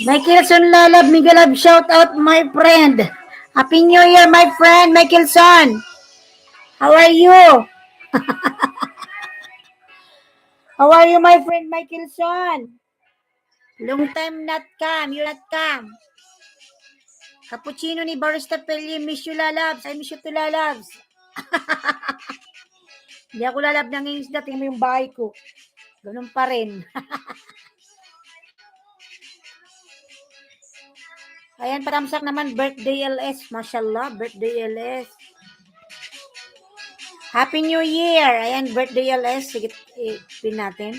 Michaelson Lalab, Migalab, shout out my friend. Happy New Year, my friend, Michaelson. How are you? How are you, my friend, Michaelson? Long time not come, you not come. Cappuccino ni Barista Peli, miss you Lalabs. I miss you to Lalabs. Hindi ako lalab ng isda, tingnan mo yung bahay ko. Ganun pa rin. Ayan, patamsak naman, birthday LS. Mashallah, birthday LS. Happy New Year! Ayan, birthday LS. Sige, pin natin.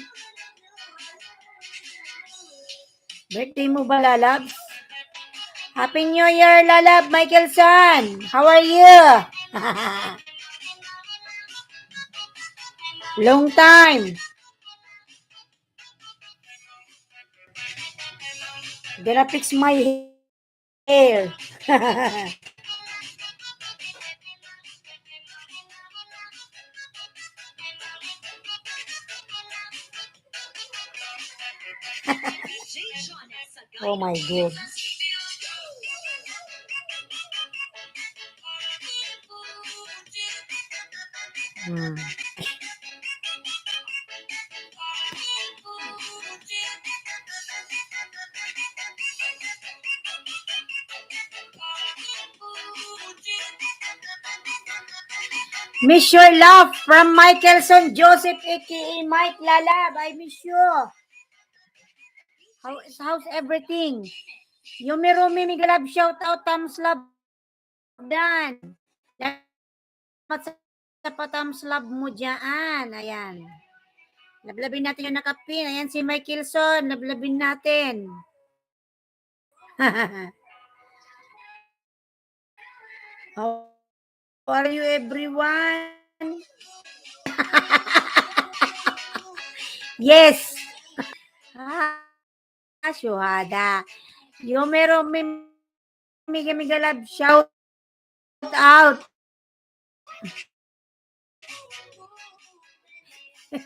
Birthday mo ba, Lalabs? Happy New Year, Lalab, Michaelson! How are you? Long time. Gonna fix my hair. Oh my God. Miss your love from Michaelson Joseph aka Mike Lalab. I miss you. How's everything? Yumi Rumi Migalab, shout out, thumbs love dan. Salamat sa pa-thumbs love mo dyan. Ayan. Lablabin natin yung nakapin. Ayan si Michaelson. Lablabin natin. How are you everyone? Yes. Syuhada. Yung meron Migalab, shout out.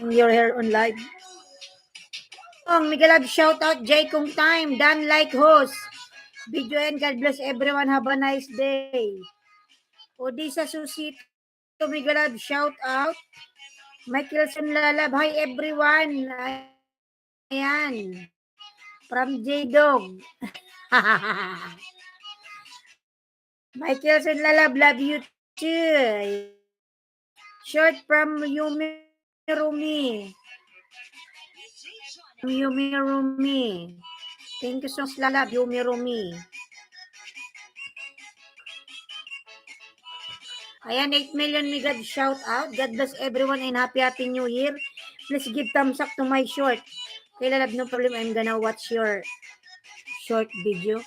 Your hair on live. Migalab, shout out. Jay Kung Time. Dan like host. Video and God bless everyone. Have a nice day. Odisa Susito Migalab, shout out. Michaelson Lalab, hi everyone. Ayan. From J-Dog. Michaelson Lalab, love you too. Short from Yumi Rumi. Yumi Rumi. Thank you so much, Lalab, Yumi Rumi. Ayan, 8 million ni God, shout out. God bless everyone and happy New Year. Please give thumbs up to my short. Okay, Lalab, no problem. I'm gonna watch your short video.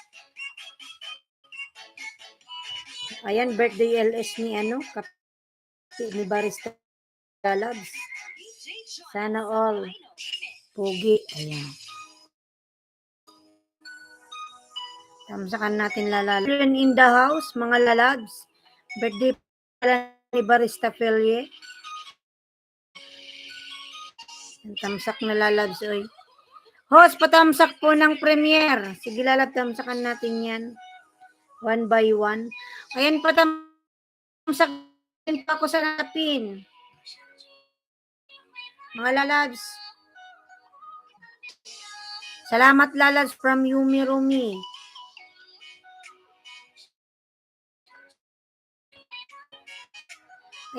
Ayan, birthday LS ni ni Barista Lalabs. Sana all pugi. Ayan. Tamsakan natin Lalabs. In the house, mga Lalabs. Birthday pala ni Barista Felye. Tamsak na Lalabs, oy. Host, patamsak po ng premiere. Sige, Lalab, tamsakan natin yan. One by one. Ayan, patamsak din pa ako sa napin. Mga Lalabs. Salamat, Lalabs, from Yumi Rumi.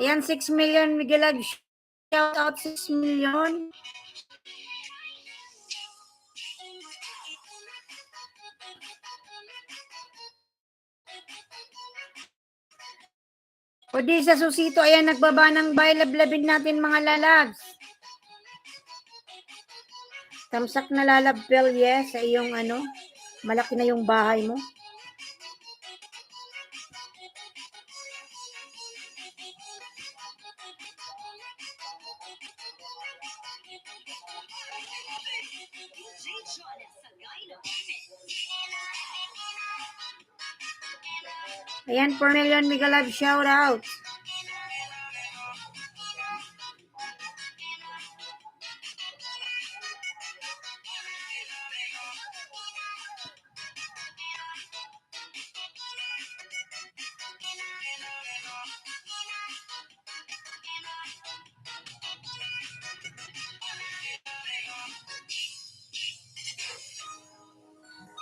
Ayan, 6 million. Migalag, shout out 6 million. O di sa Susito, ayan, nagbaba ng bay, lablabin natin mga Lalabs. Tamsak na Lalabel, yes, sa iyong malaki na yung bahay mo. Ayan, 4 million Migalab, shout out.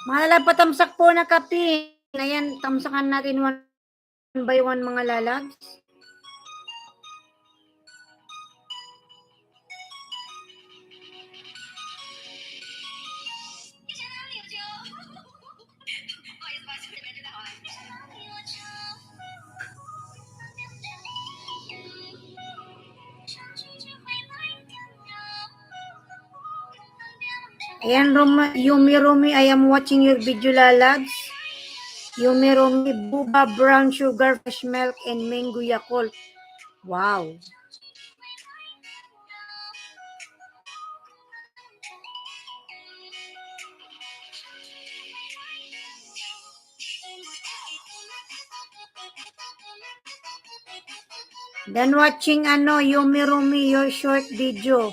Mga lalab, patamsak po na kape. Ayan, tamsakan natin one by one mga lalabs. Ayan, Yumi Rumi, I am watching your video, lalabs. Yumi Rumi, Buba, brown sugar, fresh milk, and mango Yakult. Wow. Then watching Yumi Rumi, your short video.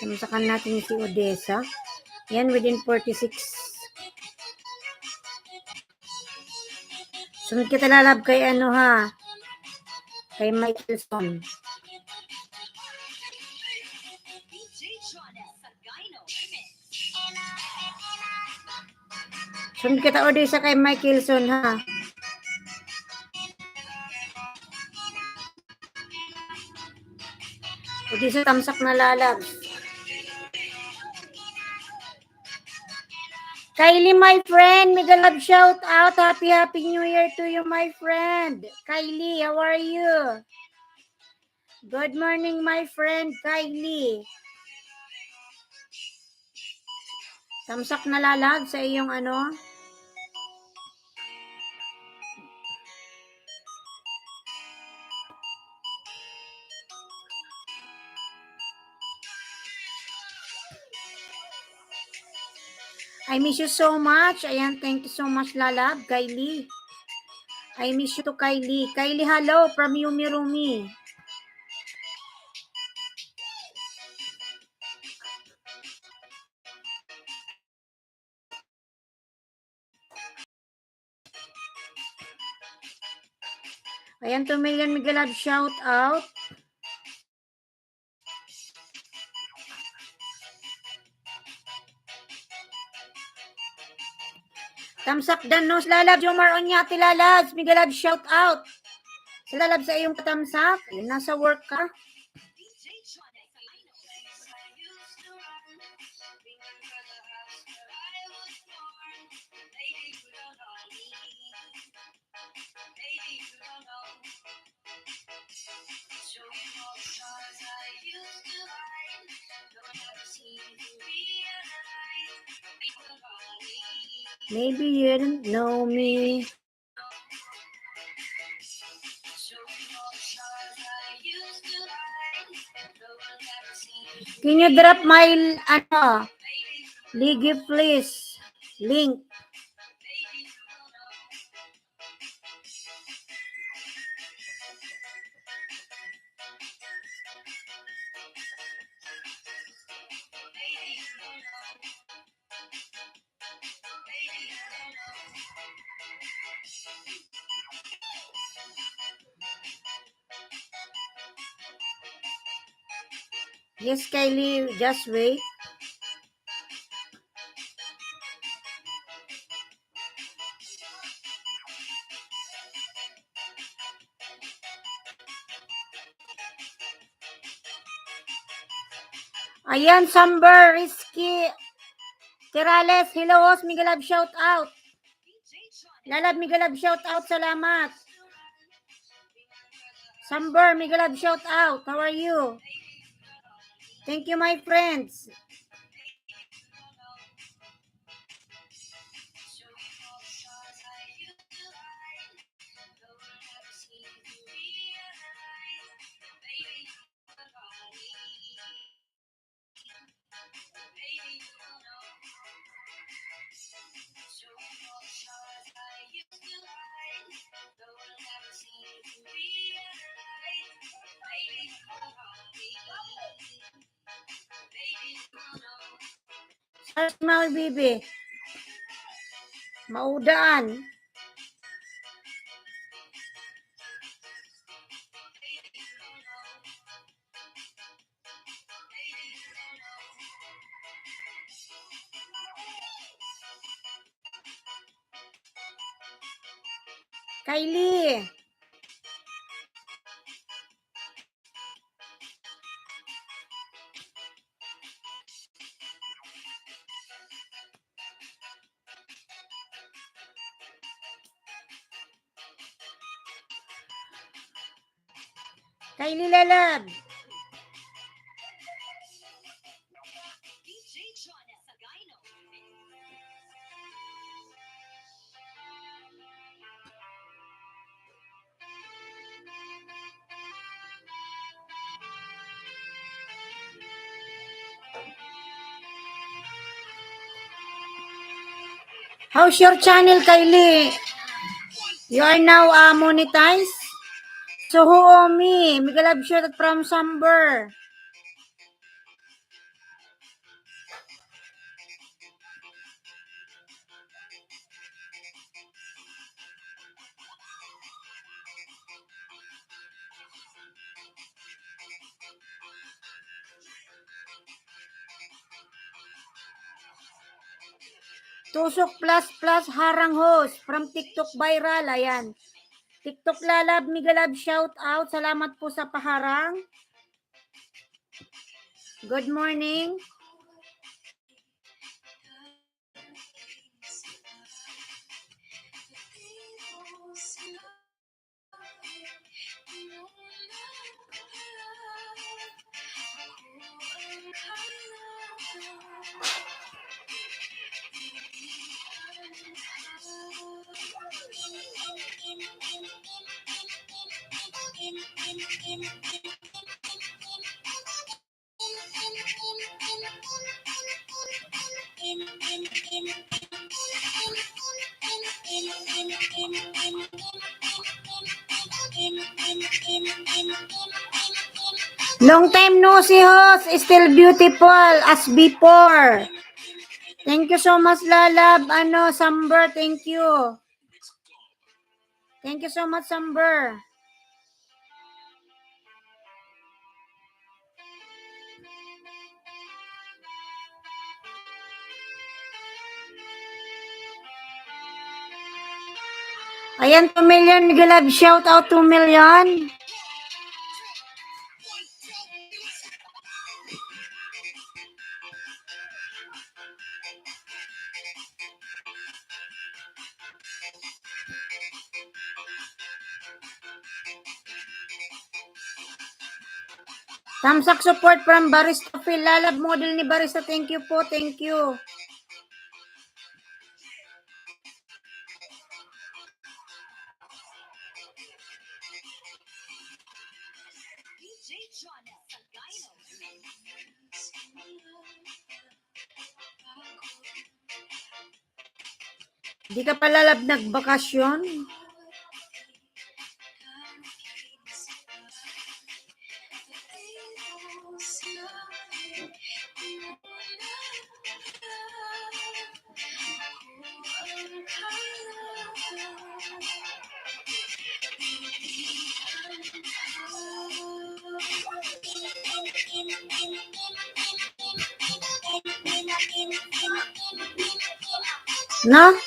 Tamsakan natin si Odessa. Yan, within 46. Sunod kita lalab kay kay Michelson. Sunod kita Odessa kay Michelson, ha. Odessa, tamsak na lalab. Kylie, my friend, mega love shout out. Happy New Year to you, my friend. Kylie, how are you? Good morning, my friend Kylie. Tamsak na lalag sa iyong I miss you so much. Ayan, thank you so much, lalab, Kylie. I miss you to Kylie. Kylie, hello from Yumi Rumi. Ayan, 2 million mega love shout out. Tamsak danos, lalab, Jomar Onyati, lalab, mega love shout out. Sa lalab sa iyong katamsak, yun, nasa work ka. Maybe you didn't know me. Can you drop my Ligi, please? Link. Yes, Kylie, just wait. Ayan, Samber, Rizky, Tirales, hello, host, Migalab, shout out. Lalab, Migalab, shout out, salamat. Samber, Migalab, shout out, how are you? Thank you, my friends. Search mga bibi. Maudaan. Kylie. Kylie Lalab. How's your channel, Kylie? You are now monetized? So who me? Miguel Abshot from Samber. Tusok plus harang host from TikTok viral. Ayan. TikTok Lalab, Migalab, shout out. Salamat po sa paharang. Good morning. Long time no see, host. Still beautiful as before. Thank you so much, Lalab. Samber, thank you. Thank you so much, Samber. Ayan, 2 million, Migalab. Shout out 2 million. Tamsak support from Barista Phil. Lalab model ni Barista. Thank you po. Thank you. Di ka pa, Lalab, nagbakasyon? No?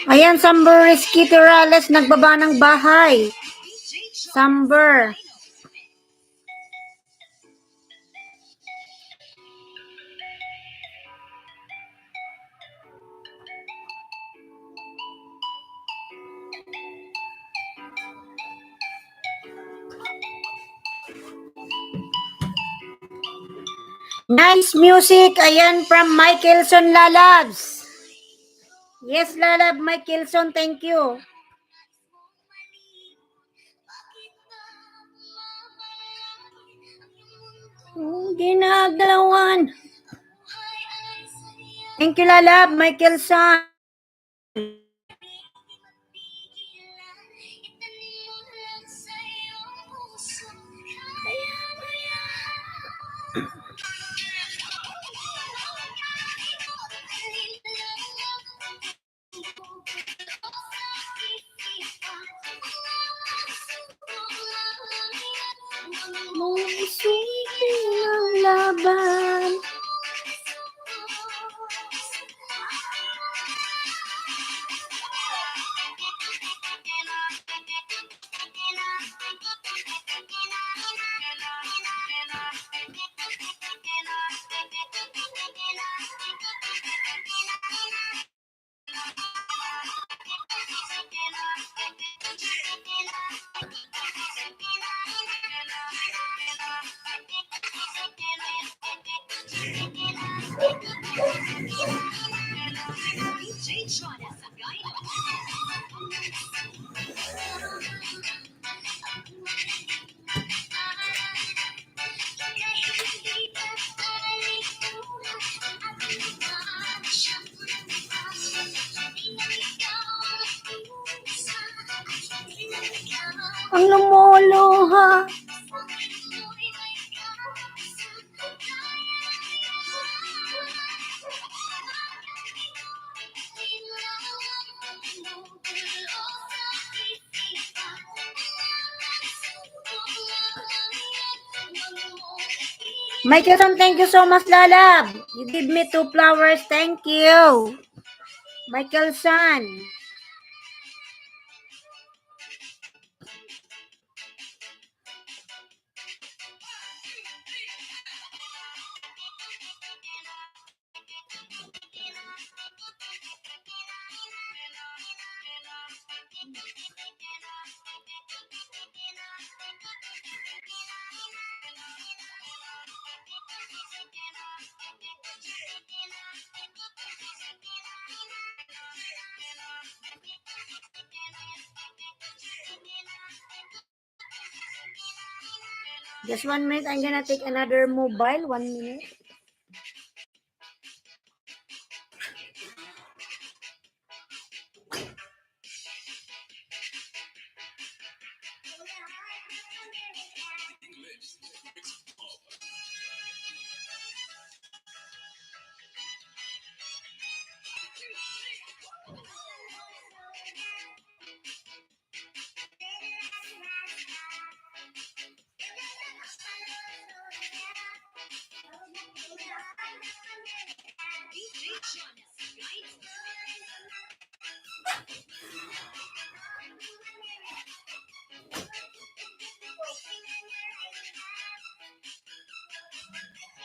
Ayan, Samber Rizky Tirales, nagbaba ng bahay. Samber. Nice music. Ayan, from Michaelson Lalabs. Yes, Lalab, Michaelson, thank you. Ginagalawan. Thank you, Lalab, Michaelson. laban. Ang lumuluha. Michaelson, thank you so much, Lalab. You give me 2 flowers. Thank you. Michaelson. Just 1 minute. I'm gonna take another mobile. 1 minute.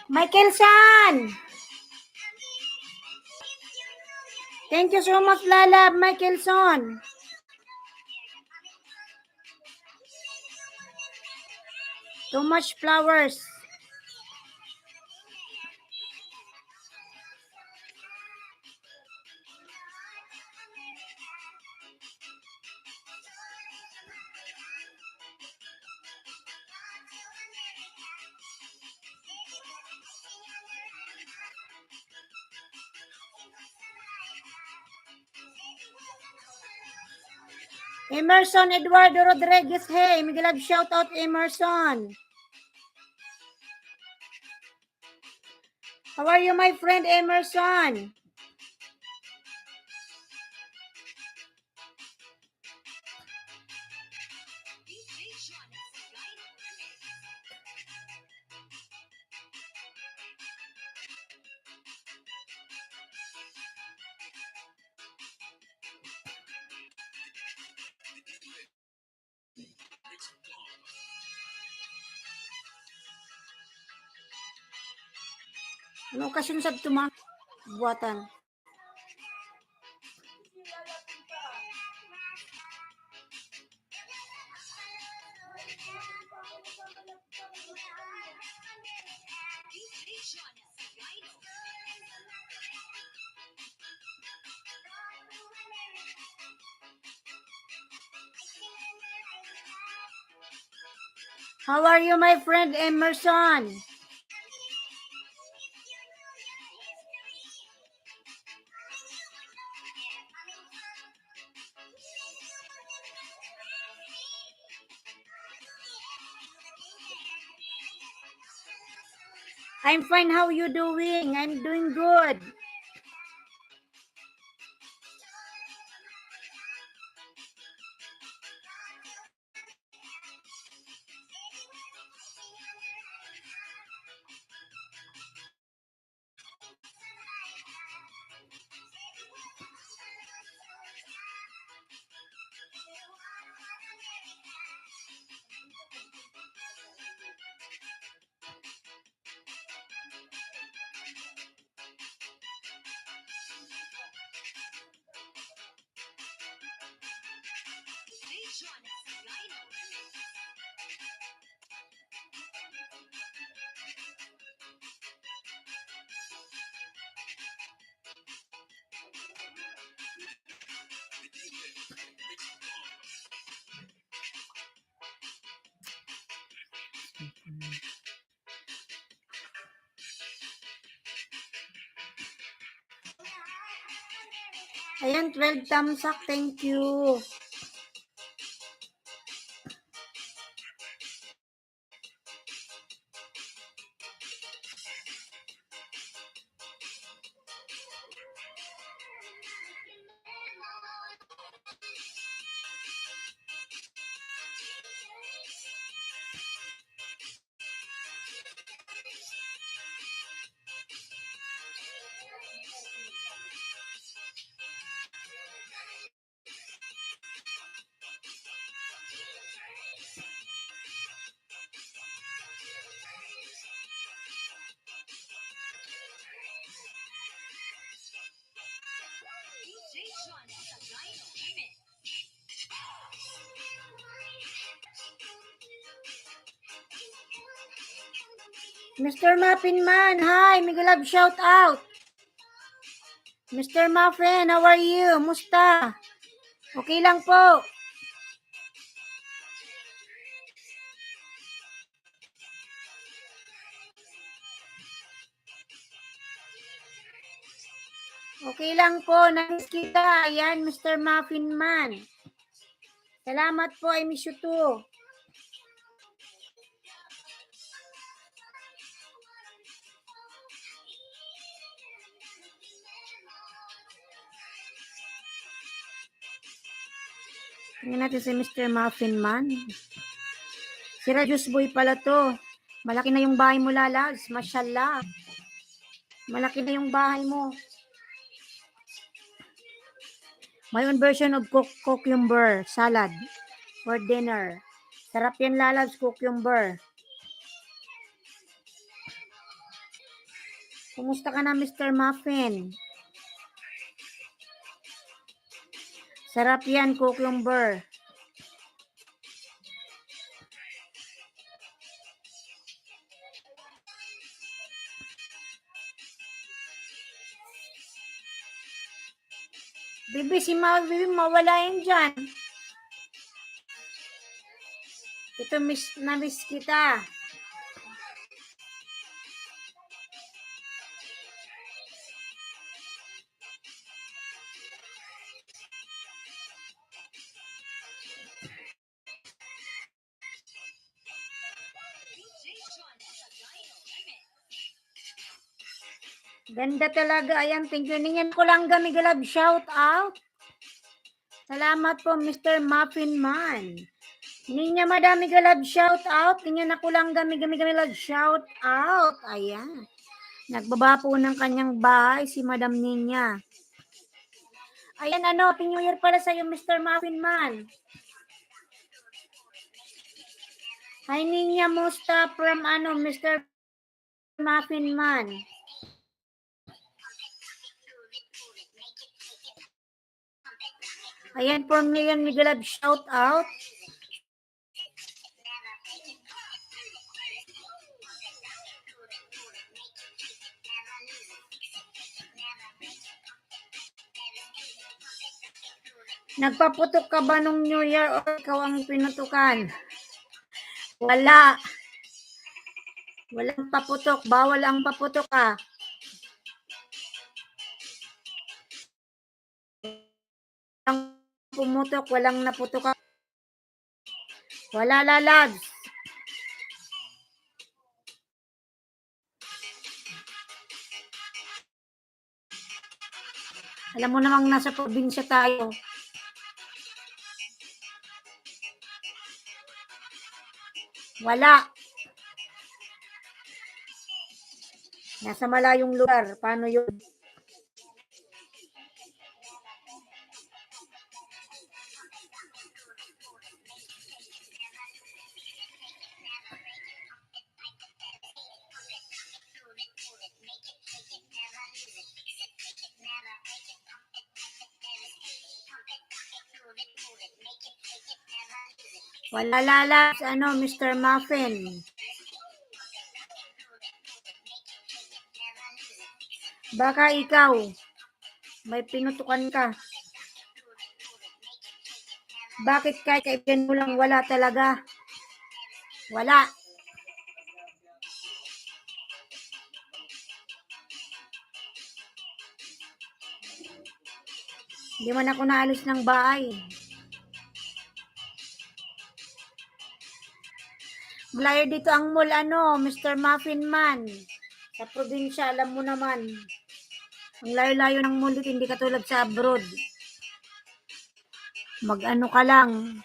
Michaelson! Thank you so much, Lalab, Michaelson. Too much flowers. Emerson Eduardo Rodriguez, hey, Miguel Love, shout out Emerson. How are you, my friend Emerson? Ano okasyon sa tuma buatan? How are you, my friend Emerson? I'm fine. How you doing? I'm doing good. Ayan, 12 thumbs up. Thank you. Mr. Muffin Man, hi! Miguel Love, shout out! Mr. Muffin, how are you? Musta? Okay lang po. Okay lang po. Namiss kita. Ayan, Mr. Muffin Man. Salamat po. I miss you too. Tingnan natin si Mr. Muffin Man. Si Radius Boy pala to. Malaki na yung bahay mo, Lalags. Mashallah. Malaki na yung bahay mo. My own version of cucumber salad for dinner. Sarap yan, Lalags, cucumber. Kumusta ka na, Mr. Muffin? Sarap yan, cucumber. Bibi, si Bibi, mawala yan dyan. Ito, na-miss kita. Ganda talaga. Ayan, thank you. Ninyan ko lang gamigalab. Shout out. Salamat po, Mr. Muffin Man. Ninya madami galab. Shout out. Ninyan ako lang gamigalab. Shout out. Ayan. Nagbaba po ng kanyang bahay si Madam Ninya. Ayan, Happy New Year pala sa'yo, Mr. Muffin Man. Hi, Ninya Musta from Mr. Muffin Man. Ayan, for me yan, Miguelab, shout out. Nagpaputok ka ba nung New Year o ikaw ang pinutukan? Wala. Walang paputok. Bawal ang paputok ka. Walang pumutok, walang naputok ka. Wala, Lalags. Alam mo namang nasa probinsya tayo. Wala. Nasa malayong lugar. Paano yun? Wala, Lalags. Mr. Muffin. Baka ikaw, may pinutukan ka. Bakit kahit kaibigan mo lang wala talaga? Wala. Hindi man ako naalis ng bahay. Malayo dito ang mall, Mr. Muffin Man. Sa probinsya, alam mo naman. Ang layo-layo ng mall dito, hindi katulad sa abroad. Mag-ano ka lang.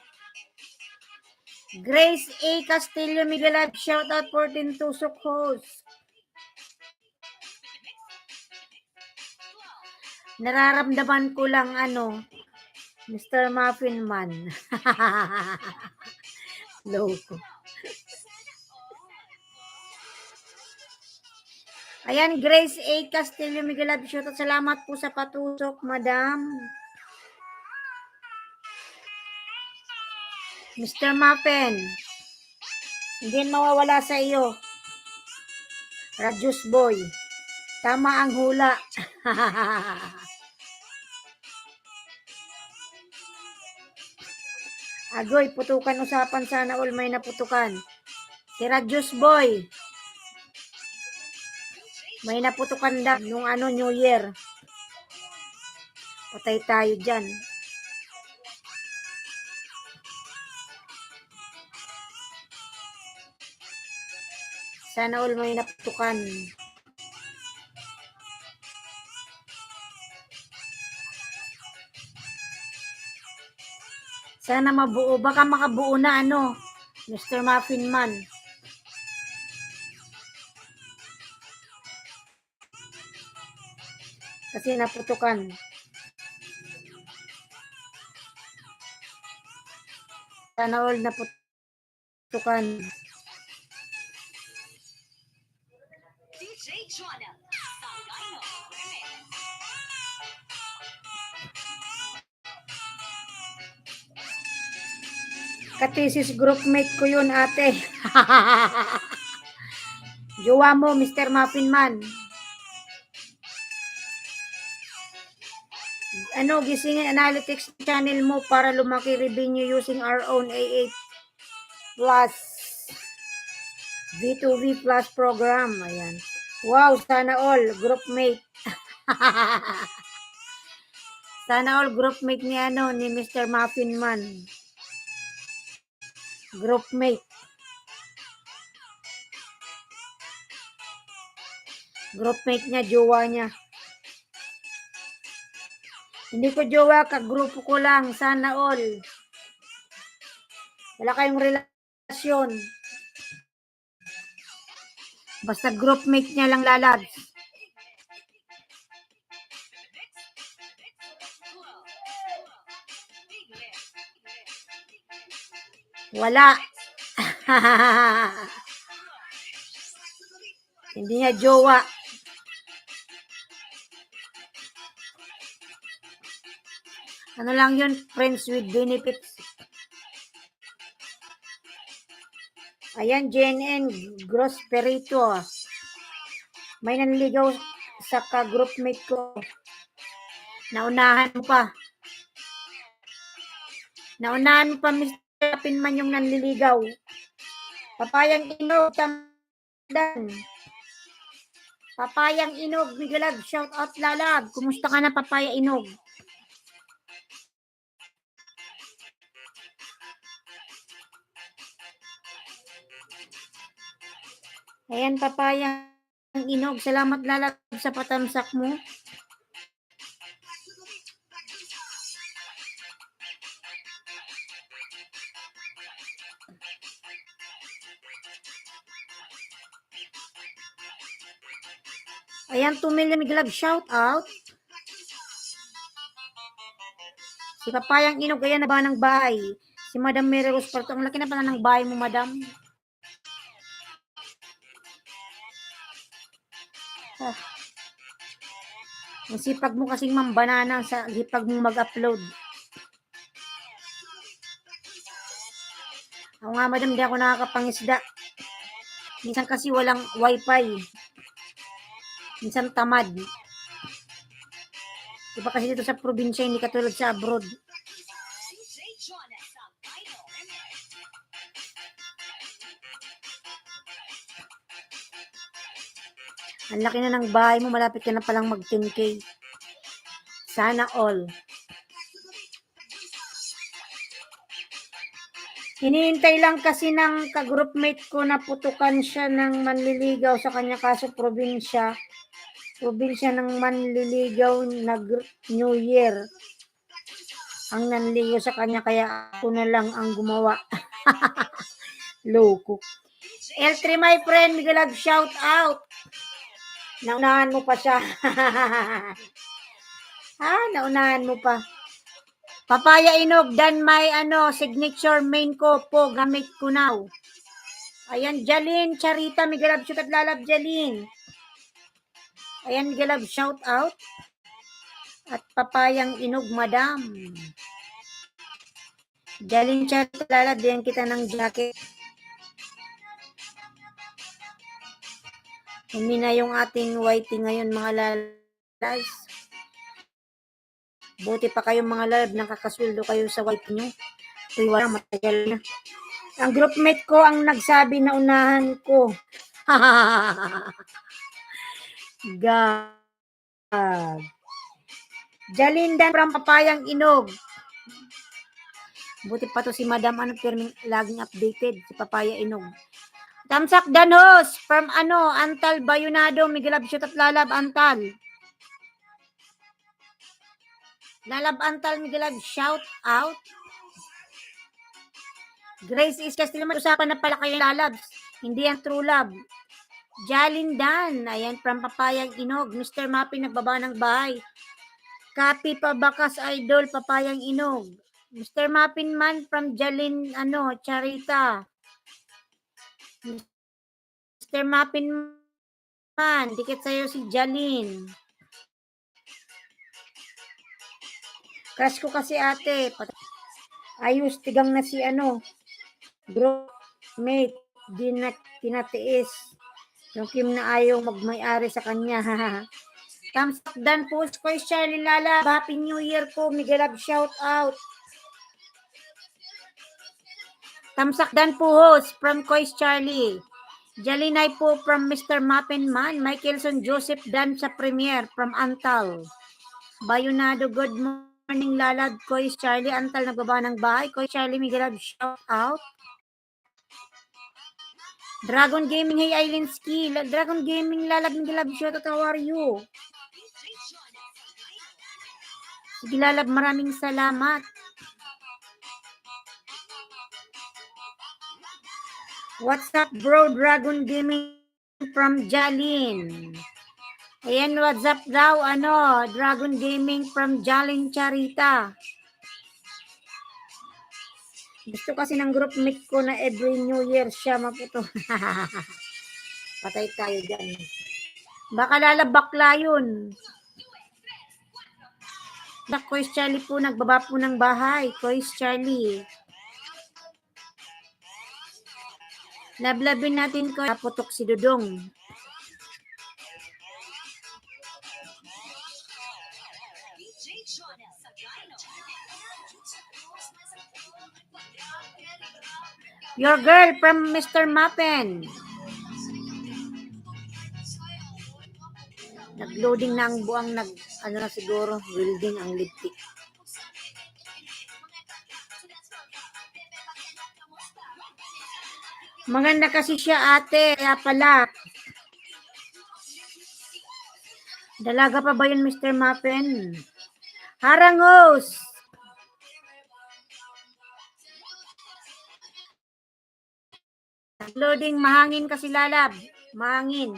Grace A. Castillo Miguelab, shout out 14 Tusok host. Nararamdaman ko lang Mr. Muffin Man. Loko. Ayan, Grace A. Castillo Miguelab, shout out. Salamat po sa patusok, madam. Mr. Muffin, hindi mawawala sa iyo. Radius Boy, tama ang hula. Agoy, putukan usapan, sana all may naputukan. Si Radius Boy, may naputukan daw nung New Year. Patay tayo dyan. Sana all may naputukan. Sana mabuo. Baka makabuo na Mr. Muffin Man. Kasi naputukan. Sana all naputukan. DJ Jonah. Katisis groupmate ko yun, ate. Jowa mo, Mr. Muffin Man. Gisingin analytics channel mo para lumaki revenue using our own AA Plus V2V Plus program. Ayan. Wow, sana all groupmate. Sana all groupmate ni ni Mr. Muffin Man. Groupmate. Groupmate niya, jowa niya. Hindi ko jowa, kagrupo ko lang. Sana all. Wala kayong relasyon. Basta groupmate niya lang lalabs. Wala. Hindi niya jowa. Ano lang yun? Friends with benefits. Ayan, JNN Grosperito. May nanligaw sa ka-groupmate ko. Naunahan mo pa. Naunahan mo pa, Mr. Pinman, yung nanliligaw. Papayang inog, tamdan. Papayang inog, Migalag, shout out lalag. Kumusta ka na, Papaya Inog? Ayan, Papayang Inog, salamat lalag sa patamsak mo. Ayan, 2 million Migalag, shout out. Si Papayang Inog, ayan na ba ng bahay? Si Madam Mary Rose Parto, ang laki na pala ng bahay mo, Madam. Ang sipag mo kasing mambanana sa hipag mo mag-upload. Ako nga, Madam, di ako nakakapangisda. Minsan kasi walang wifi. Minsan tamad. Diba kasi dito sa probinsya, hindi katulad sa abroad. Ang laki na ng bahay mo, malapit ka na palang mag 10K. Sana all. Hinihintay lang kasi ng ka-groupmate ko na putukan siya ng manliligaw sa kanya kaso probinsya. Probinsya ng manliligaw na New Year. Ang nanligaw sa kanya kaya ako na lang ang gumawa. Loko. L3 my friend, Miguelag shout out. Naunahan mo pa siya. Naunahan mo pa. Papaya inog dan may signature main ko po gamit ko now. Ayan, Jalin, Charita, Miguelab, shoot at lalab, Jalin. Ayan, Miguelab, shout out. At papayang inog, madam. Jalin, Charita, lalab, diyan kita ng jacket. Humina yung ating whitey ngayon, mga lalas. Buti pa kayong mga lalab, nakakasweldo kayo sa whitey nyo. Wala, matagal na. Ang groupmate ko ang nagsabi na unahan ko. God. Jalindan from Papayang Inog. Buti pa to si Madam pero laging updated si Papaya Inog. Tamsak Danos from Antal Bayunado, Miguelab shoot at lalab Antal. Lalab Antal, Miguelab shout out. Grace is Castillo, usapan na pala kayo lalabs. Hindi ang true love. Jalindan, ayan from Papayang Inog. Mr. Mappy nagbaba ng bahay. Copy pa bakas idol Papayang Inog. Mr. Mappin man from Jalin Charita. Mr. Mappin man, dikit sa'yo si Jalin. Crush ko kasi ate. Ayos, tigang na si group mate. Di na tinatiis. Yung Kim na ayaw magmay-ari sa kanya. Thumbs up dan po. Koy Charlie Lala. Happy New Year po. Miguelab shout out. Thumbs up dan po host from Koy Charlie. Jalinay po from Mr. Mappenman. Michaelson Joseph Dan sa Premier from Antal. Bayonado, good morning lalad. Koy Charlie Antal nagbaba ng bahay. Koy Charlie Miguelab shout out. Dragon Gaming, hey Ailinski. Dragon Gaming lalab Miguelab shout out. How are you? Sige lalab, maraming salamat. What's up bro? Dragon Gaming from Jalin. Ayan, what's up daw? Dragon Gaming from Jalin Charita. Gusto kasi ng groupmate ko na every New Year siya maputo. Patay tayo dyan. Baka lalabakla yun. Kois Charlie po, nagbaba po ng bahay. Kois Charlie. Lablabin natin ko. Putok si Dudong. Your girl from Mr. Mappen. Nag-loading na ang buang na siguro, welding ang lipstick. Maganda kasi siya ate, kaya pala. Dalaga pa ba yun Mr. Mappen? Harangos! Loading, mahangin kasi lalab. Mahangin.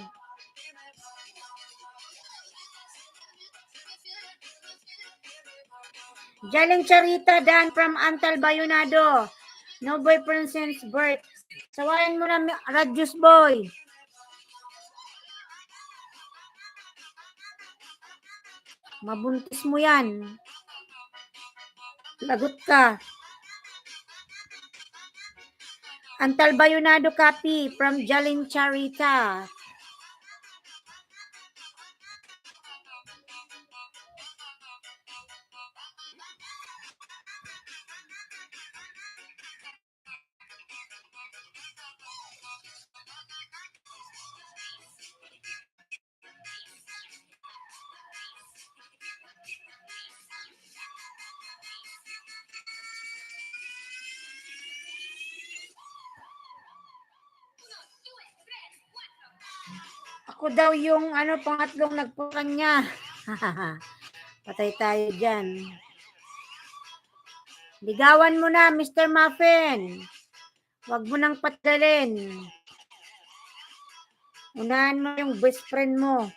Jaling Charita Dan from Antal Bayonado. No boyfriend since birth. Sawayan mo na Radius Boy. Mabuntis mo yan. Lagot ka. Antal Bayonado copy from Jalin Charita. Ako daw yung pangatlong nagpukan niya. Patay tayo dyan. Ligawan mo na, Mr. Muffin. Huwag mo nang patgalin. Unahan mo yung best friend mo.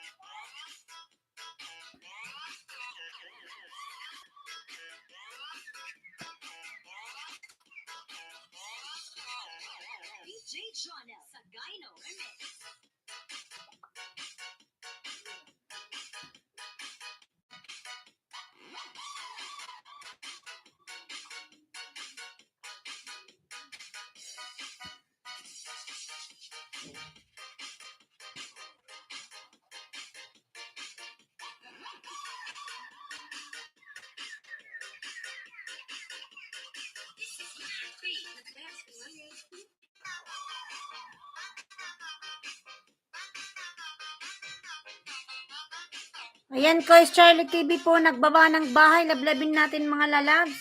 Ayan, Kois Charlie TV po, nagbaba ng bahay. Lablabin natin mga lalabs.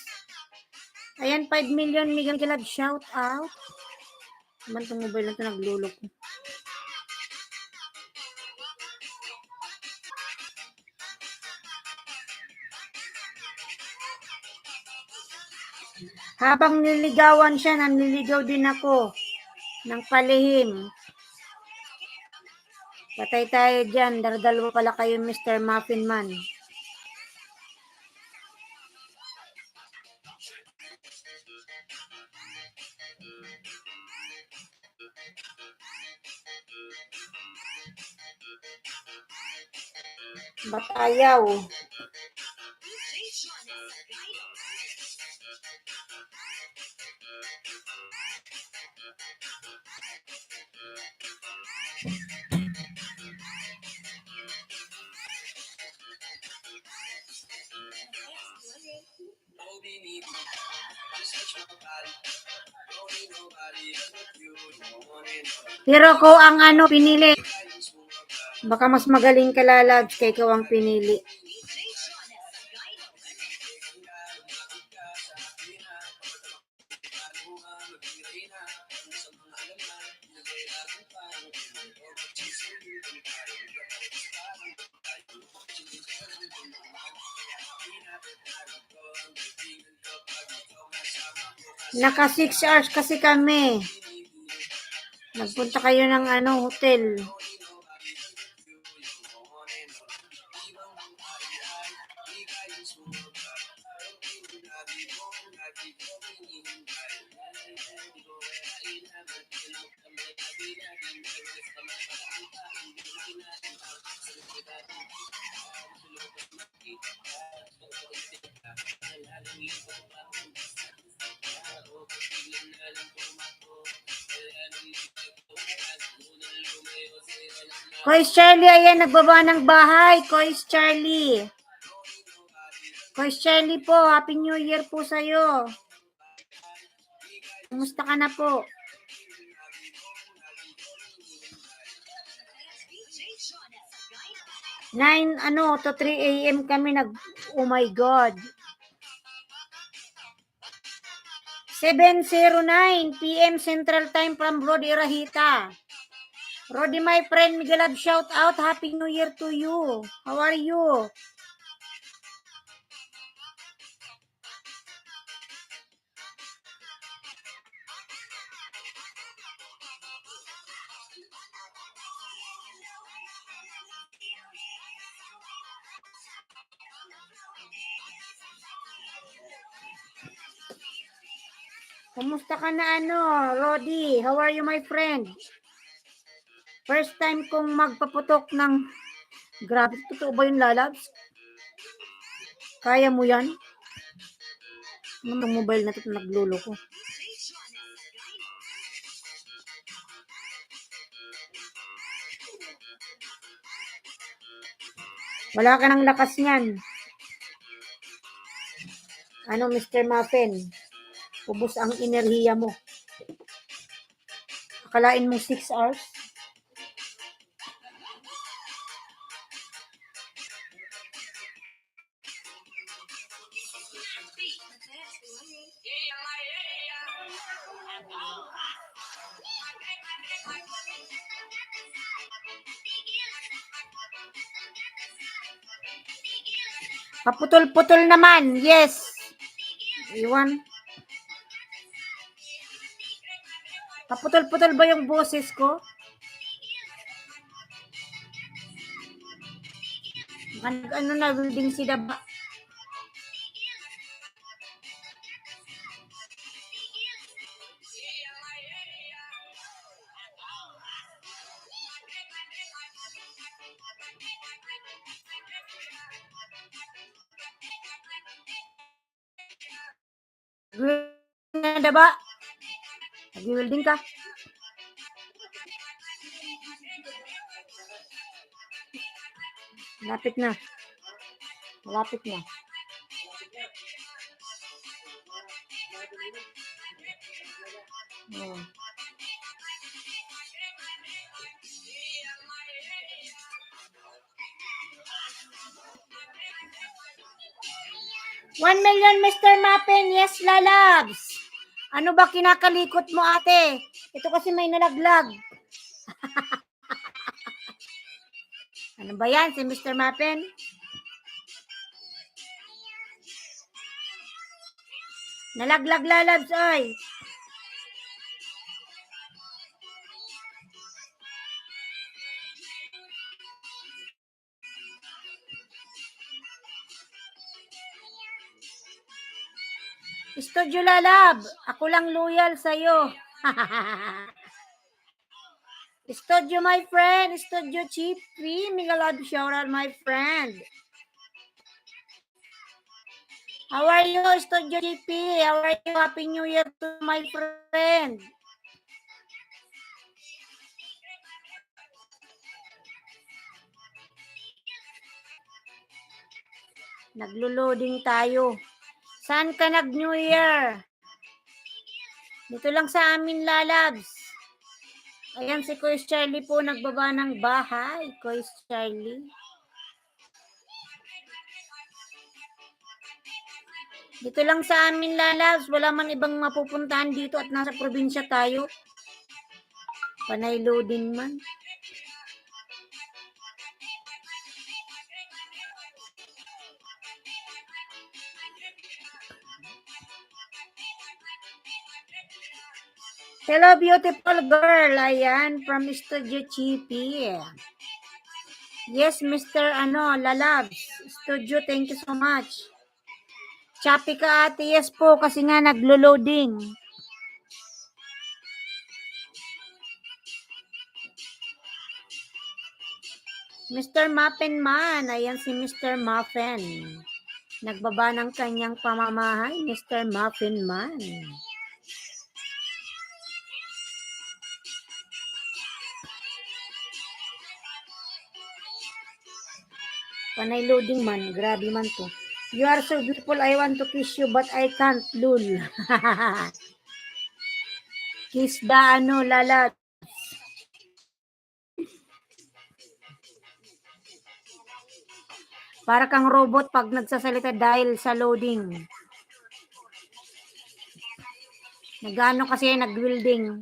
Ayan, 5 million Miguel Kilab, shout out. Naman itong mobile na ito, naglulok. Habang niligawan siya, nanliligaw din ako ng palihim. Patay tayo dyan. Dardalawa pala kayo, Mr. Muffin Man. Ba't ayaw? Pero ko ang pinili. Baka mas magaling ka lalabs kay ikaw ang pinili. Naka 6 hours kasi kami. Nagpunta kayo ng hotel. Kois Charlie, ayan, nagbaba ng bahay. Kois Charlie. Kois Charlie po, Happy New Year po sa'yo. Kumusta ka na po? Nine to 3 a.m. kami oh my God. 7:09 p.m. Central Time from Brody Rahita. Rodi, my friend, Miguelab, shout out. Happy New Year to you. How are you? Kumusta ka na Rodi? How are you, my friend? First time kong magpaputok ng grabe. Totoo ba yung lalabs? Kaya mo yan? Anong mobile na ito naglulo ko? Wala ka ng lakas niyan. Mr. Muffin? Ubus ang enerhiya mo. Akalain mo 6 hours? Paputol-putol naman. Yes. Iwan. Paputol-putol ba yung boses ko? Ano na, building si Daba. Na Daba. Nag-welding ka. Malapit na. Malapit na. Oh. $1 million, Mr. Mappin. Yes, lalabs. Ano ba kinakalikot mo, ate? Ito kasi may nalaglag. Ano ba yan, si Mr. Mappin? Nalaglag, lalabs, oy. Studio Lalab, ako lang loyal sa'yo. Studio, my friend. Studio Chippy. Mega love shout out, my friend. How are you, Studio Chippy? How are you? Happy New Year to my friend. Naglo-loading tayo. Saan ka nag-New Year? Dito lang sa amin, lalabs. Ayan si Kuya Charlie po nagbaba ng bahay. Kuya Charlie. Dito lang sa amin, lalabs. Wala man ibang mapupuntahan dito at nasa probinsya tayo. Panay loading man. Hello, beautiful girl. Ayan, from Studio Chippy. Yes, Mr. Lalabs. Studio, thank you so much. Choppy ka, ate. Yes po, kasi nga naglo-loading. Mr. Muffin man. Ayan si Mr. Muffin. Nagbaba ng kanyang pamamahay, Mr. Muffin man. Panay loading man. Grabe man to. You are so beautiful. I want to kiss you but I can't. Lul. Kiss the lalat. Para kang robot pag nagsasalita dahil sa loading. Nagano kasi nag-welding.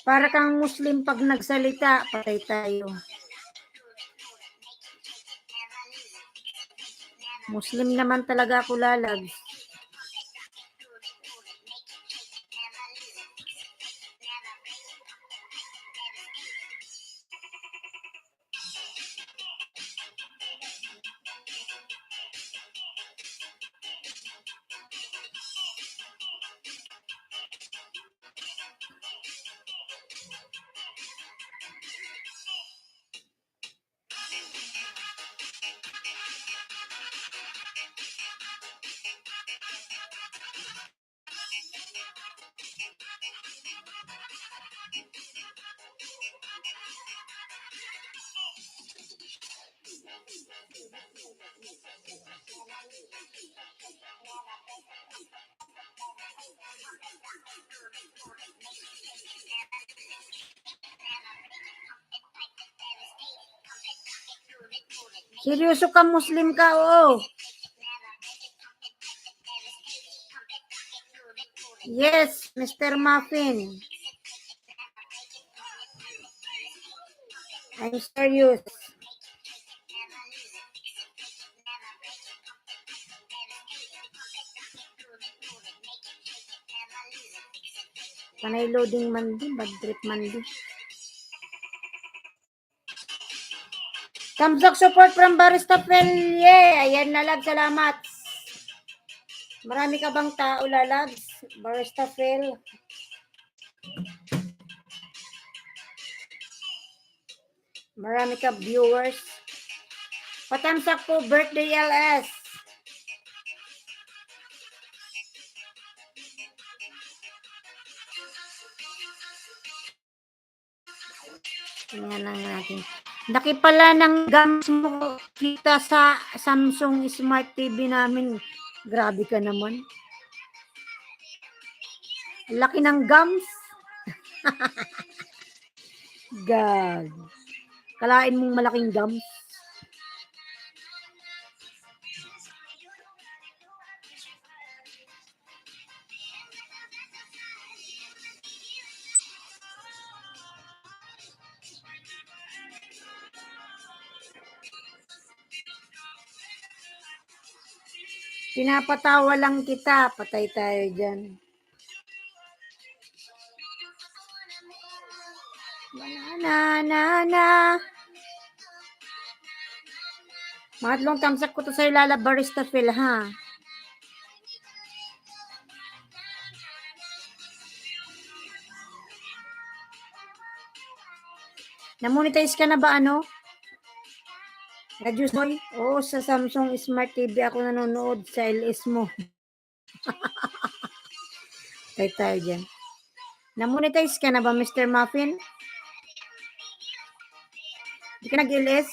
Para kang Muslim pag nagsalita, patay tayo. Muslim naman talaga ako, lalabs. Seryoso ka, Muslim ka, oo. Yes, Mr. Muffin. I'm serious. Panay loading man di, bad trip man di. Thumbs up support from Barista Fel. Yeah, ayan na lang, salamat. Marami ka bang tao, Lalags? Barista Fel. Marami ka viewers. Pa-thumbs up po, birthday LS. Tingnan lang natin. Laki pala ng gums mo kita sa Samsung Smart TV namin. Grabe ka naman. Laki ng gums. God. Kalain mong malaking gums. Pinapatawa lang kita. Patay tayo dyan. Na. Mga tatlong thumbs up ko to sa'yo, Lala Barista Phil, ha? Na-monetize ka na ba, ano? Radius Boy? Oo, sa Samsung Smart TV ako nanonood sa LS mo. Patay tayo dyan. Na-monetize ka na ba, Mr. Muffin? Hindi ka nag-LS?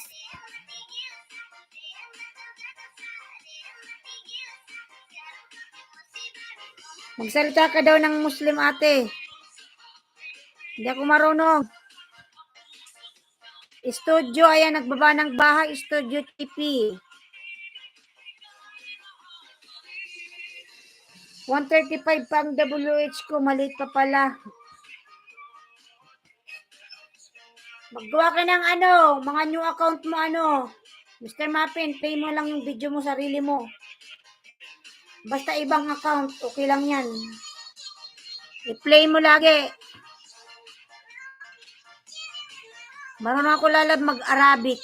Magsalita ka daw ng Muslim, ate. Hindi ako marunong. Studio, ayan, nagbaba ng bahay. Studio TP. 135 pa ang WH ko. Maliit pa pala. Maggawa ka ng ano, mga new account mo, ano. Mr. Muffin, play mo lang yung video mo, sarili mo. Basta ibang account, okay lang yan. I-play mo lagi. Marunong ako lalab mag-Arabic.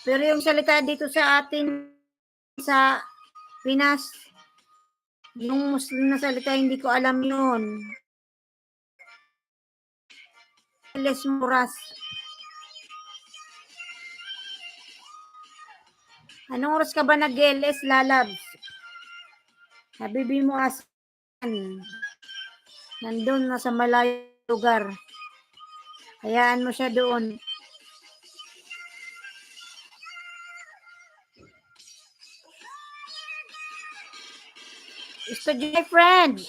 Pero yung salita dito sa atin, sa Pinas, yung Muslim na salita, hindi ko alam yun. Les Muras. Anong oras ka ba nag-LS, Lalabs? Habibi mo asan? Nandun na sa malayong lugar. Hayaan mo siya doon. Studio my friend.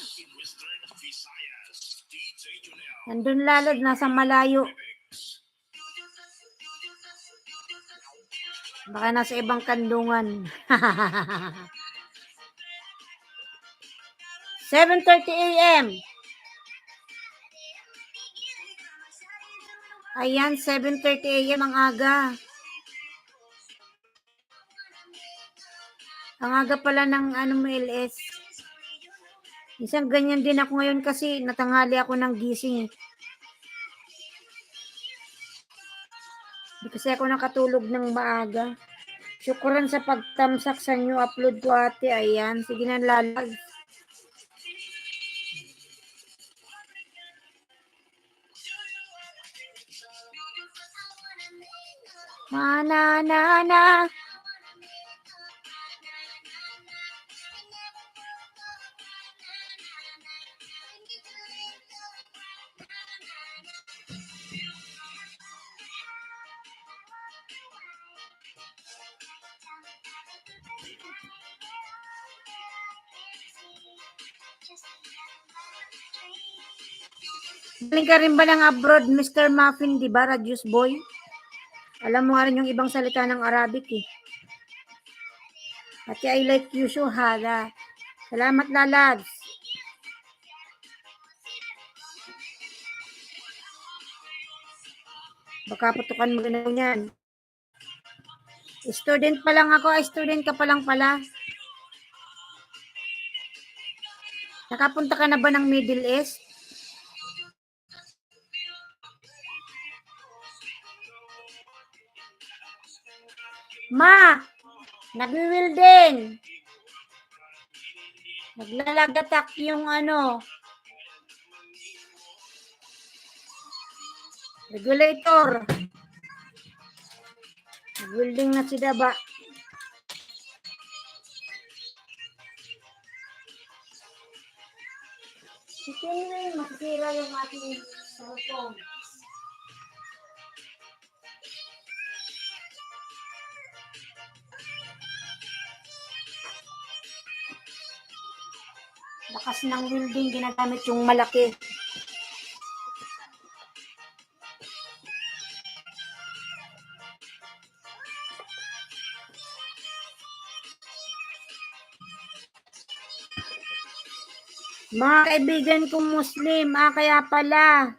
Nandun lalad, nasa malayo. Baka nasa ibang kandungan. 7:30 a.m. Ayan, 7:30 a.m. ang aga. Ang aga pala ng ano mo, LS. Isang ganyan din ako ngayon kasi natanghali ako ng gising. Hindi kasi ako nakatulog ng maaga. Syukuran sa pagtamsak sa new upload ko, ate. Ayan, sige na, lalag. Na. Galing ka rin ba ng abroad, Mr. Muffin, di ba, Radius Boy? Alam mo nga rin yung ibang salita ng Arabic, eh. Ate, I like you so, Hala. Salamat, lalabs. Baka putukan mo rin ako yan. Student pa lang ako. Student ka pa lang pala. Nakapunta ka na ba ng Middle East? Ma! Nagwi-welding. Naglalagatak yung regulator. Nag-welding na si Daba. Sige na, masisira yung ating cellphone. Lakas ng welding, ginagamit yung malaki. Mga kaibigan kong Muslim, kaya pala.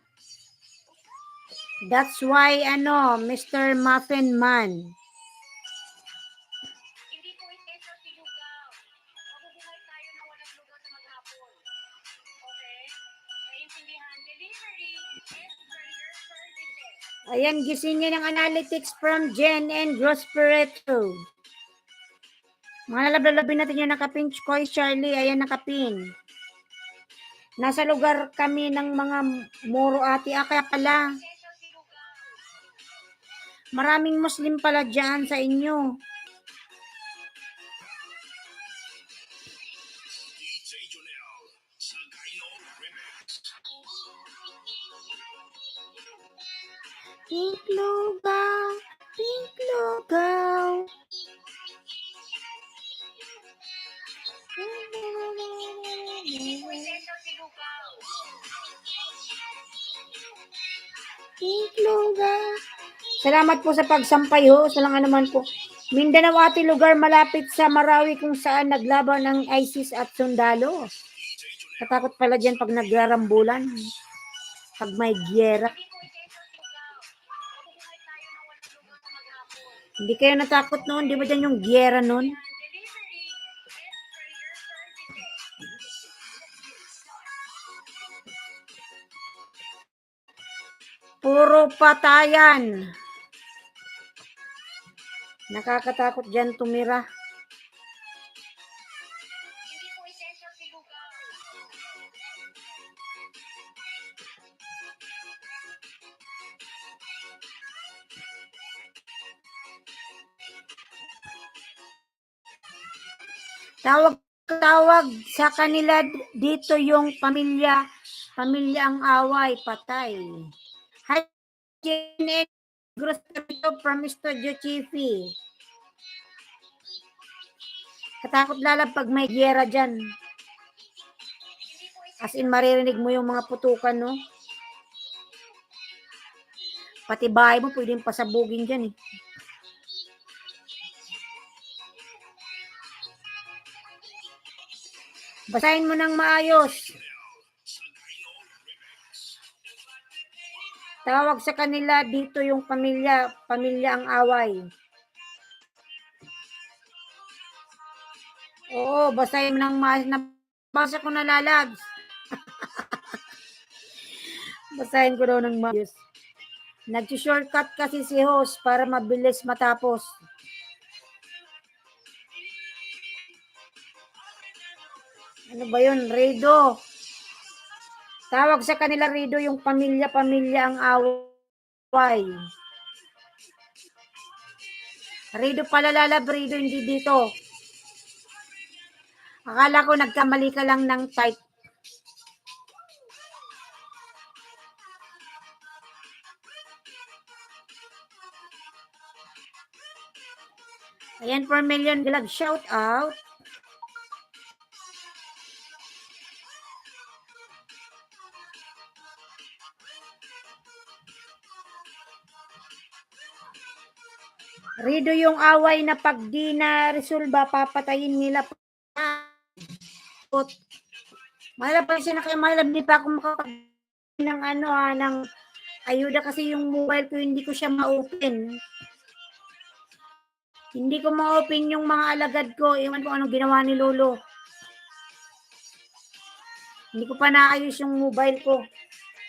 That's why, Mr. Muffin Man. Ayan, gising niya ng analytics from Jen and Grospereto. Mga lalablabi natin yung nakapin. Koy Charlie, ayan nakapin. Nasa lugar kami ng mga Moro ate. Kaya pala. Maraming Muslim pala dyan sa inyo. Pink Lugaw, Pink Lugaw. Pink Lugaw. Salamat po sa pagsampay ho. Salamat naman po. Mindanao ate, lugar malapit sa Marawi kung saan naglaban ng ISIS at sundalo. Katakot pala dyan pag nagrarambulan. Pag may gyera. Hindi kayo natakot noon? Di ba dyan yung gyera noon? Puro patayan. Nakakatakot dyan tumira. Tawag sa kanila dito yung pamilya ang away, patay. Hi, Jen Grosperito from Studio Chiefy. Katakot lalab pag may gyera dyan. As in, maririnig mo yung mga putukan, no? Pati bahay mo, pwedeng pasabugin dyan, eh. Basahin mo ng maayos. Tawag sa kanila dito yung pamilya ang away. Oo, basahin mo ng maayos. Nabasa ko na lalabs. Basahin ko daw ng maayos. Nag-shortcut kasi si host para mabilis matapos. Ano ba yun? Redo. Tawag sa kanila Redo yung pamilya ang away. Redo pala lalab, Redo hindi dito. Akala ko nagkamali ka lang ng type. Ayan, 4 million glove shout out. Rido yung away na pag di na resolba, papatayin nila. Malab pa siya na kayo, malab di pa ako makapag ng ng ayuda kasi yung mobile ko hindi ko siya ma-open. Hindi ko ma-open yung mga alagad ko. Iwan ko ano ginawa ni Lolo. Hindi ko pa naayos yung mobile ko.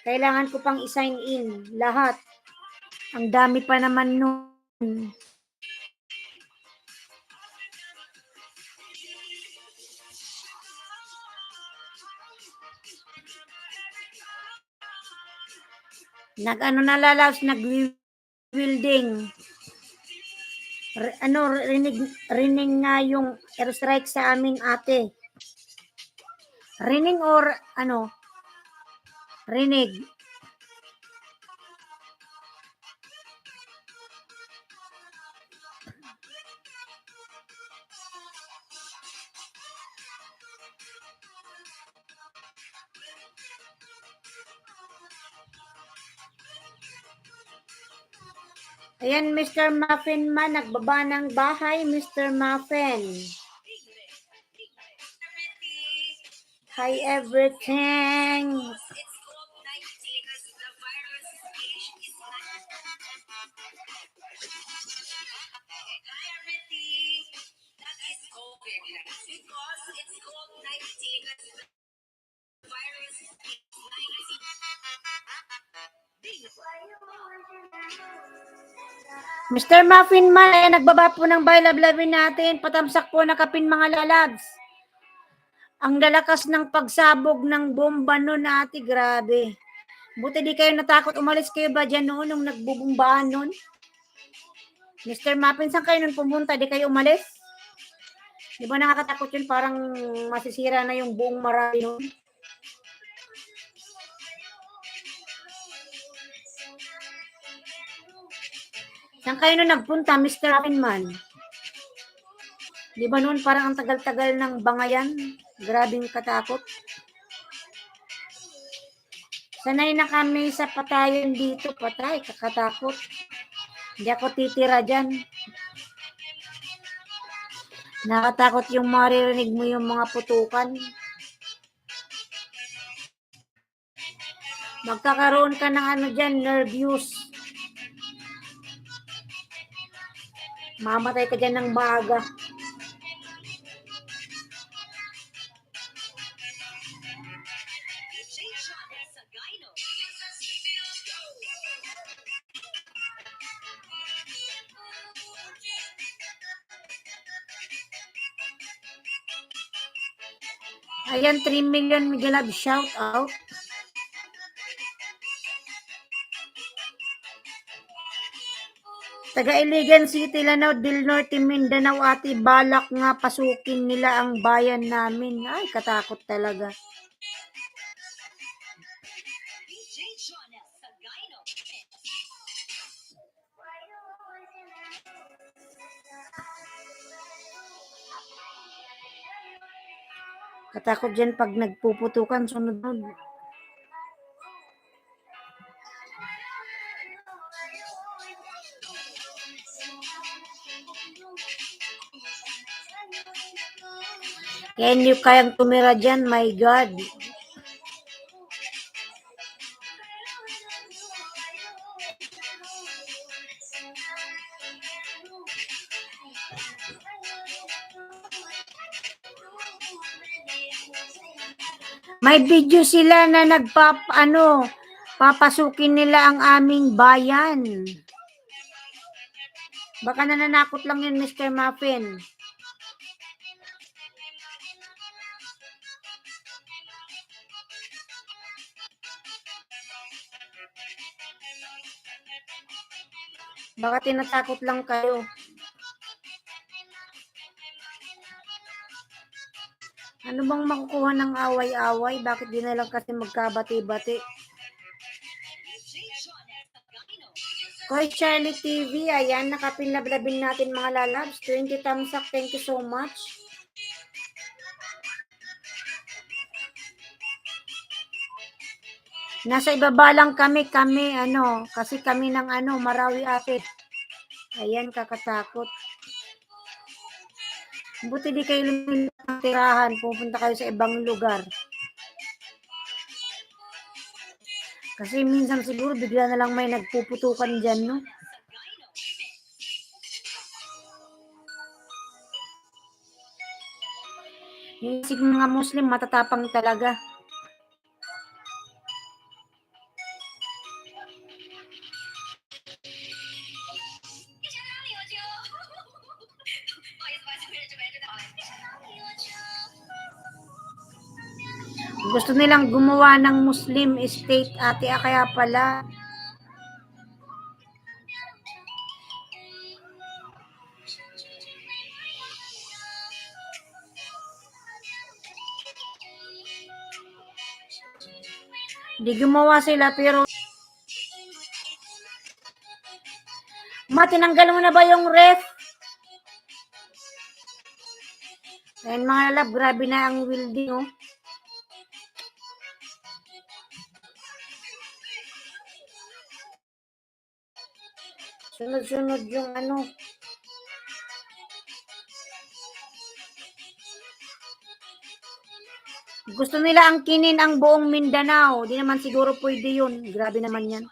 Kailangan ko pang i-sign in lahat. Ang dami pa naman nun. Nag-ano na lalas, nag-wielding. Rinig nga yung airstrike sa aming ate. Rinig or rinig. Ayan, Mr. Muffin man, nagbaba ng bahay, Mr. Muffin. Hi, everything. Mr. Muffin man, ayan, nagbaba po ng baylablabin natin. Patamsak po na kapin mga lalabs. Ang lalakas ng pagsabog ng bomba noon, ate, grabe. Buti di kayo natakot. Umalis kayo ba dyan noon nung nagbubumbaan noon? Mr. Muffin, saan kayo nun pumunta? Di kayo umalis? Di ba nakakatakot yun? Parang masisira na yung buong Marawi noon. Saan kayo nun nagpunta, Mr. Muffin man? Di ba noon parang ang tagal-tagal ng bangayan? Grabing katakot. Sanay na kami sa patayon dito. Patay, kakatakot. Hindi ako titira dyan. Nakatakot yung maririnig mo yung mga putukan. Magkakaroon ka ng dyan, nervous. Mamatay ka dyan ng maaga. Ayan, 3 million Miguelab, shout out. Taga Iligan City, Lanao del Norte, Mindanao, ati, balak nga pasukin nila ang bayan namin. Ay, katakot talaga. Katakot dyan pag nagpuputukan, sunod-sunod. Can you kayang tumira dyan? My God. May video sila na papasukin nila ang aming bayan. Baka nananakot lang yun, Mr. Muffin. Baka tinatakot lang kayo. Ano bang makukuha ng away-away? Bakit di na lang kasi magkabati-bati? Koy Charlie TV, ayan, nakapinlablabin natin mga lalabs. 20 thumbs up, thank you so much. Nasa ibaba lang kami, kasi kami ng Marawi ate. Ayan, kakatakot. Buti di kayo lumipat ng tirahan, pupunta kayo sa ibang lugar. Kasi minsan siguro bigla na lang may nagpuputukan dyan, no? Yung mga Muslim, matatapang talaga. Gusto nilang gumawa ng Muslim state, ate, kaya pala. Di gumawa sila, pero tinanggal mo na ba yung ref? Ayan mga lab, grabe na ang welding, oh. Sunod-sunod yung ano. Gusto nila angkinin ang buong Mindanao. Di naman siguro pwede yun. Grabe naman yan.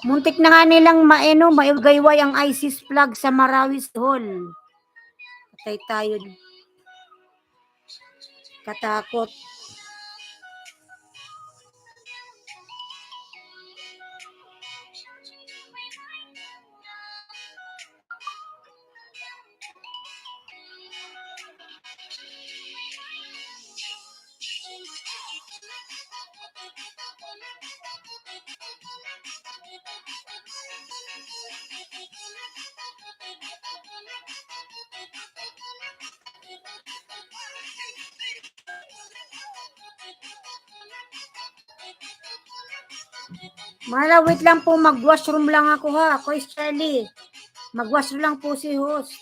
Muntik na nga nilang maigayway ang ISIS flag sa Marawis Hall. Patay tayo. Katakot. Mala, wait lang po, mag-washroom lang ako ha. Kois Charlie, mag-washroom lang po si host.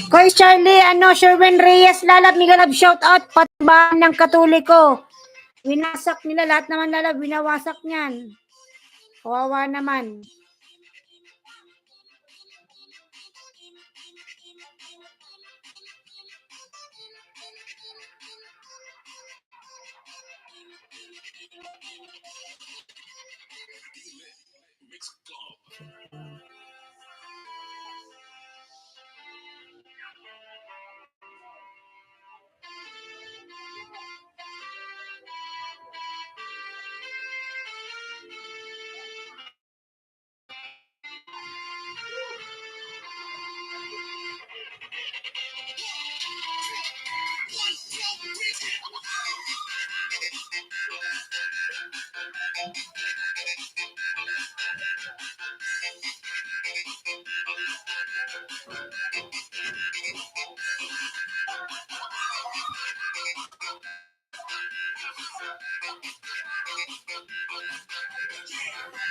Koy Charlie, Sherwin Reyes, Lalab, Migalab, shout out, patbahan ng Katoliko. Winasak nila, lahat naman Lalab, winawasak niyan. Kawawa naman.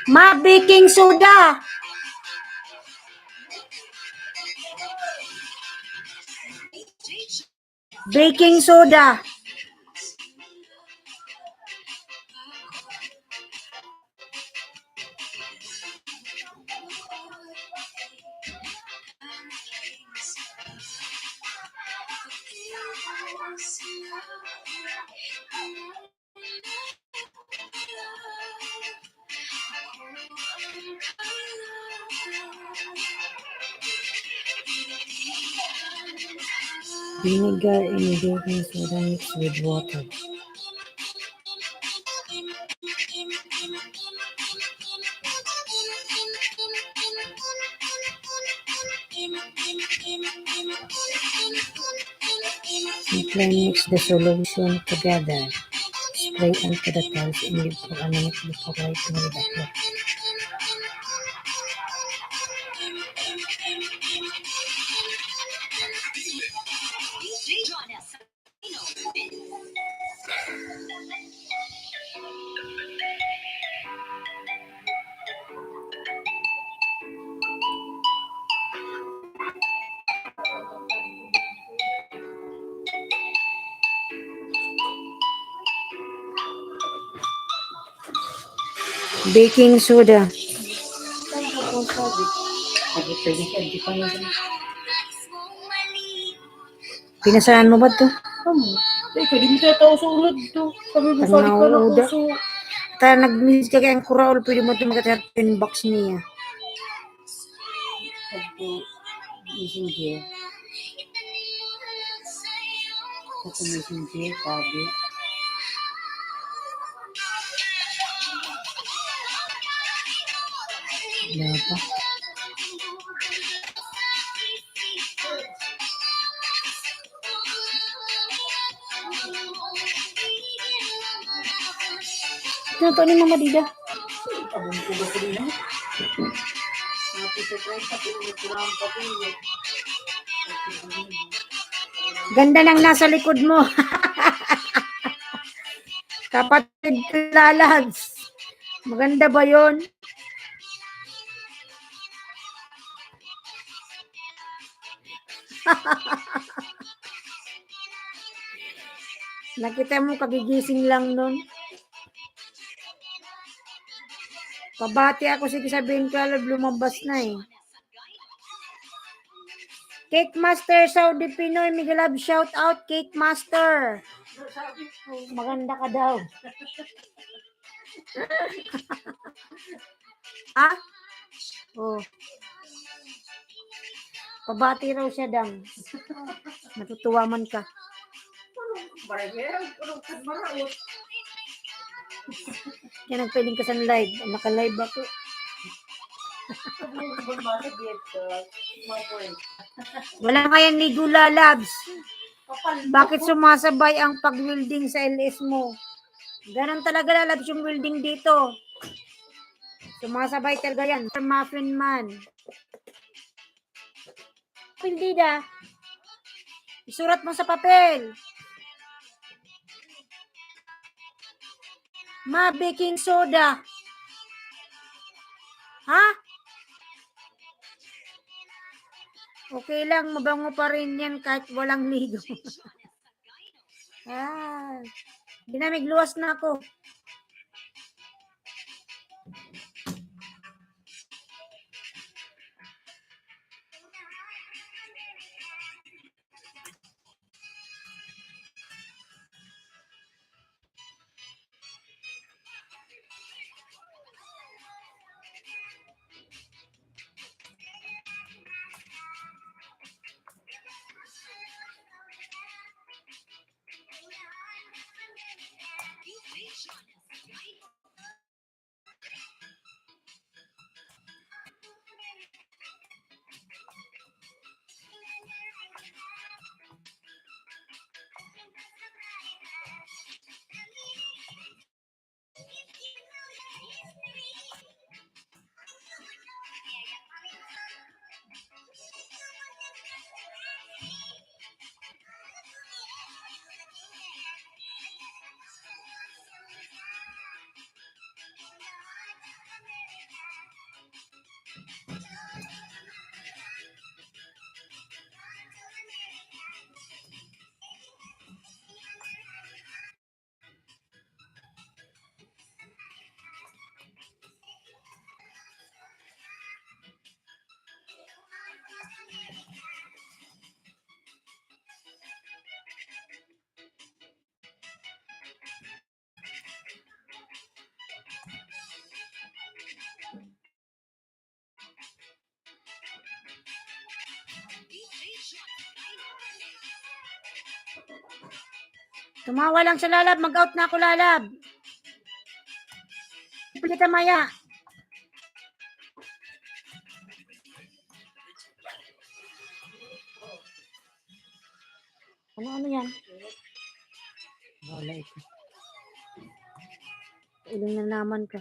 Ma baking soda. Baking soda. Vinegar and baking soda mixed with water. Simply mix the solution together. Spray onto the tiles and leave for a minute before wiping with a cloth. Baking soda. Pinasahan mo ba ito? Teka, di mo tayo tao sa ulad to. Sabi mo, sabi ka na Tangauda. puso. Tayo nag-miss ka kayang kuraol, pwede mo ito magkatiyat yung box niya. Sabi messenger. Sa messenger, sabi. Wala pa. Ito pa ni Mama Dida. Abang ko ba ko din ha? Happy sa 30, pinunod ko lang ang papilyo. Ganda ng nasa likod mo. Kapatid Lalags. Maganda ba yon? Nakita mo, kagigising lang nun. Pabati ako, sige sabihin ko, lumabas na eh. Cake Master Saudi Pinoy, Miguel Love, shout out Cake Master. Oh, maganda ka daw. Ha? Oh. Pabati raw siya dang. Natutuwa man ka. Kaya nagpiling ka sa live. Naka-live ako. Wala kayang Nigula Labs. Bakit sumasabay ang pag-welding sa LS mo? Ganon talaga lalabs yung welding dito. Sumasabay talaga yan. Muffin man. Pildida. Isurat mo sa papel. Ma, baking soda. Ha? Okay lang, mabango pa rin yan kahit walang ligo. Ah, dinamigluwas na ako. Tumawa lang sa lalab. Mag-out na ako, lalab. Pilita maya. Ano yan? Wala ito. Iling na naman ka.